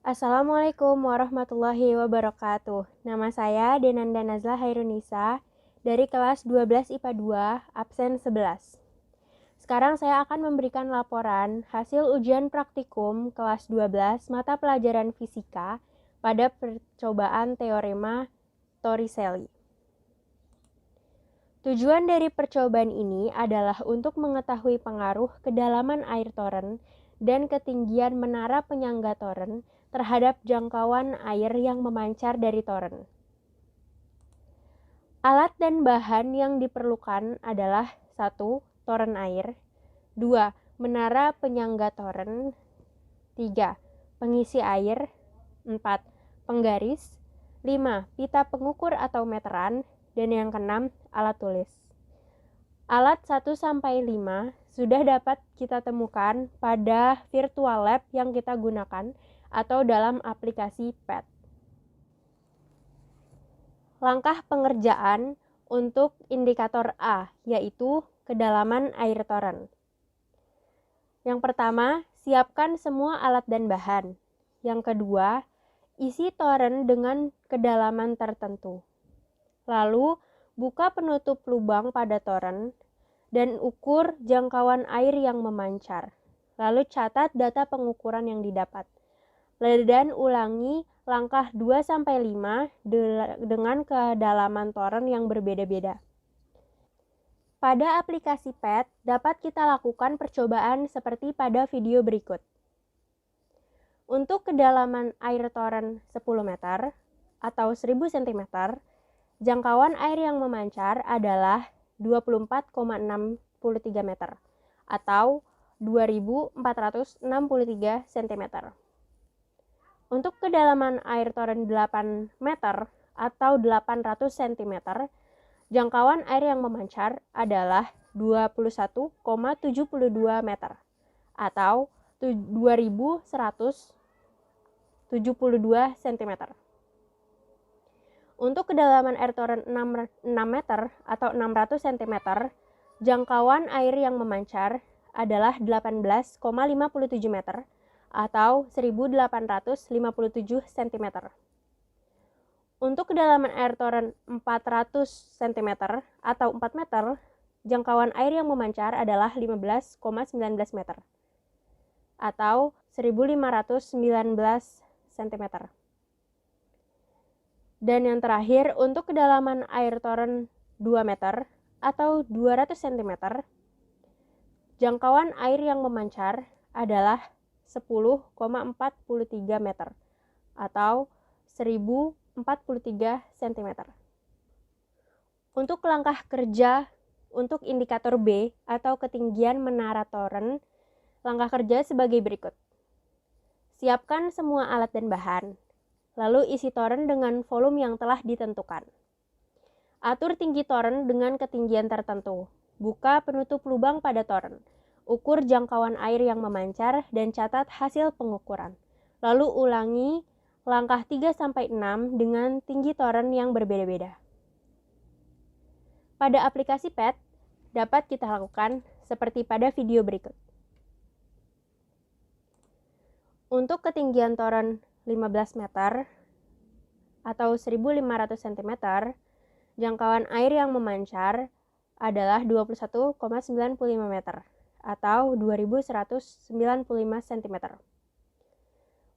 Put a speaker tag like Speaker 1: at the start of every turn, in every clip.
Speaker 1: Assalamualaikum warahmatullahi wabarakatuh. Nama saya Denanda Nazla Hairunisa dari kelas 12 IPA 2, absen 11. Sekarang saya akan memberikan laporan hasil ujian praktikum kelas 12 mata pelajaran fisika pada percobaan teorema Torricelli. Tujuan dari percobaan ini adalah untuk mengetahui pengaruh kedalaman air toren dan ketinggian menara penyangga toren terhadap jangkauan air yang memancar dari toren. Alat dan bahan yang diperlukan adalah 1. Toren air, 2. Menara penyangga toren, 3. Pengisi air, 4. Penggaris, 5. Pita pengukur atau meteran, dan yang keenam, alat tulis. Alat 1-5 sudah dapat kita temukan pada virtual lab yang kita gunakan atau dalam aplikasi PET. Langkah pengerjaan untuk indikator A, yaitu kedalaman air toren. Yang pertama, siapkan semua alat dan bahan. Yang kedua, isi toren dengan kedalaman tertentu. Lalu, buka penutup lubang pada toren dan ukur jangkauan air yang memancar. Lalu catat data pengukuran yang didapat. Dan ulangi langkah 2-5 dengan kedalaman toren yang berbeda-beda. Pada aplikasi PET, dapat kita lakukan percobaan seperti pada video berikut. Untuk kedalaman air toren 10 meter atau 1000 cm, jangkauan air yang memancar adalah 24,63 meter atau 2463 cm. Untuk kedalaman air toren 8 meter atau 800 cm, jangkauan air yang memancar adalah 21,72 meter atau 2172 cm. Untuk kedalaman air toren 6 meter atau 600 cm, jangkauan air yang memancar adalah 18,57 meter atau 1857 cm. Untuk kedalaman air toren 400 cm atau 4 meter, jangkauan air yang memancar adalah 15,19 meter atau 1519 cm. Dan yang terakhir, untuk kedalaman air toren 2 meter atau 200 cm, jangkauan air yang memancar adalah 10,43 meter atau 1043 cm. Untuk langkah kerja untuk indikator B atau ketinggian menara toren, langkah kerja sebagai berikut. Siapkan semua alat dan bahan. Lalu isi toren dengan volume yang telah ditentukan. Atur tinggi toren dengan ketinggian tertentu. Buka penutup lubang pada toren. Ukur jangkauan air yang memancar dan catat hasil pengukuran. Lalu ulangi langkah 3-6 dengan tinggi toren yang berbeda-beda. Pada aplikasi PET, dapat kita lakukan seperti pada video berikut. Untuk ketinggian toren 15 meter atau 1500 cm, jangkauan air yang memancar adalah 21,95 meter atau 2195 cm.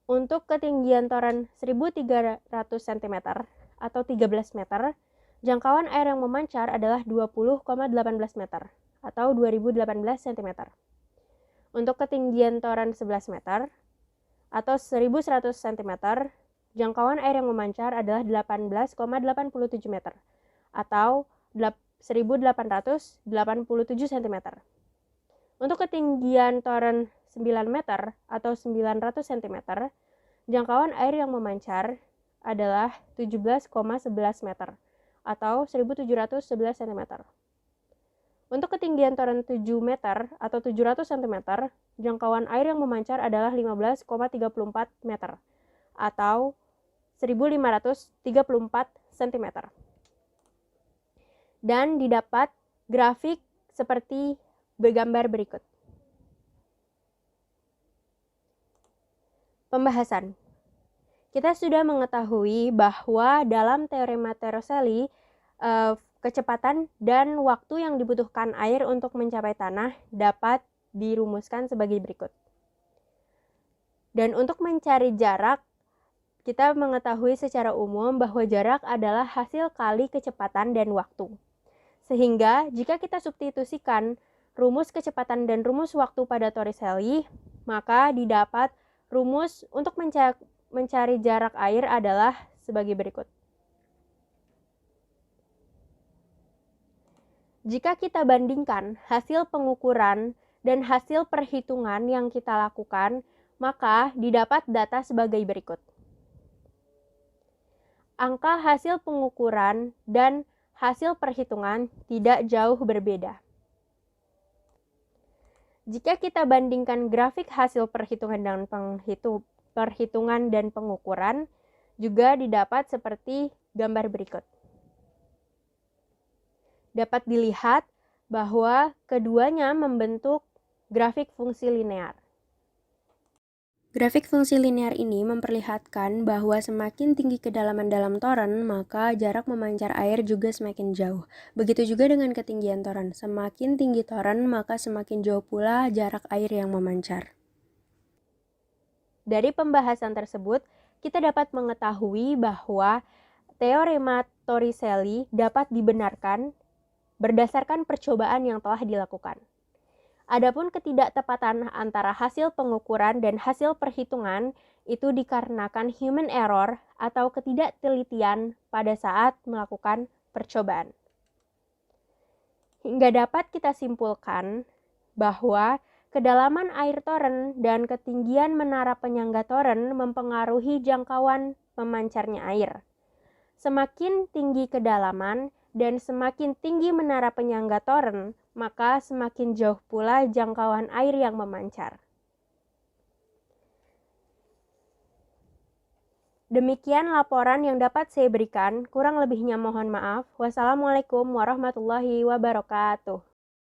Speaker 1: Untuk ketinggian toren 1300 cm atau 13 meter, jangkauan air yang memancar adalah 20,18 meter atau 2018 cm. Untuk ketinggian toren 11 meter atau 1100 cm, jangkauan air yang memancar adalah 18,87 meter atau 1887 cm. Untuk ketinggian toren 9 meter atau 900 cm, jangkauan air yang memancar adalah 17,11 meter atau 1711 cm. Untuk ketinggian toren 7 meter atau 700 cm, jangkauan air yang memancar adalah 15,34 meter atau 1534 cm. Dan didapat grafik seperti bergambar berikut. Pembahasan. Kita sudah mengetahui bahwa dalam teorema Torricelli, kecepatan dan waktu yang dibutuhkan air untuk mencapai tanah dapat dirumuskan sebagai berikut. Dan untuk mencari jarak, kita mengetahui secara umum bahwa jarak adalah hasil kali kecepatan dan waktu. Sehingga jika kita substitusikan rumus kecepatan dan rumus waktu pada Torricelli, maka didapat rumus untuk mencari jarak air adalah sebagai berikut. Jika kita bandingkan hasil pengukuran dan hasil perhitungan yang kita lakukan, maka didapat data sebagai berikut. Angka hasil pengukuran dan hasil perhitungan tidak jauh berbeda. Jika kita bandingkan grafik hasil perhitungan dan pengukuran, juga didapat seperti gambar berikut. Dapat dilihat bahwa keduanya membentuk grafik fungsi linear. Grafik fungsi linear ini memperlihatkan bahwa semakin tinggi kedalaman dalam toren, maka jarak memancar air juga semakin jauh. Begitu juga dengan ketinggian toren. Semakin tinggi toren, maka semakin jauh pula jarak air yang memancar. Dari pembahasan tersebut, kita dapat mengetahui bahwa teorema Torricelli dapat dibenarkan berdasarkan percobaan yang telah dilakukan. Adapun ketidaktepatan antara hasil pengukuran dan hasil perhitungan itu dikarenakan human error atau ketidaktelitian pada saat melakukan percobaan. Hingga dapat kita simpulkan bahwa kedalaman air toren dan ketinggian menara penyangga toren mempengaruhi jangkauan memancarnya air. Semakin tinggi kedalaman dan semakin tinggi menara penyangga toren, maka semakin jauh pula jangkauan air yang memancar. Demikian laporan yang dapat saya berikan, kurang lebihnya mohon maaf. Wassalamualaikum warahmatullahi wabarakatuh.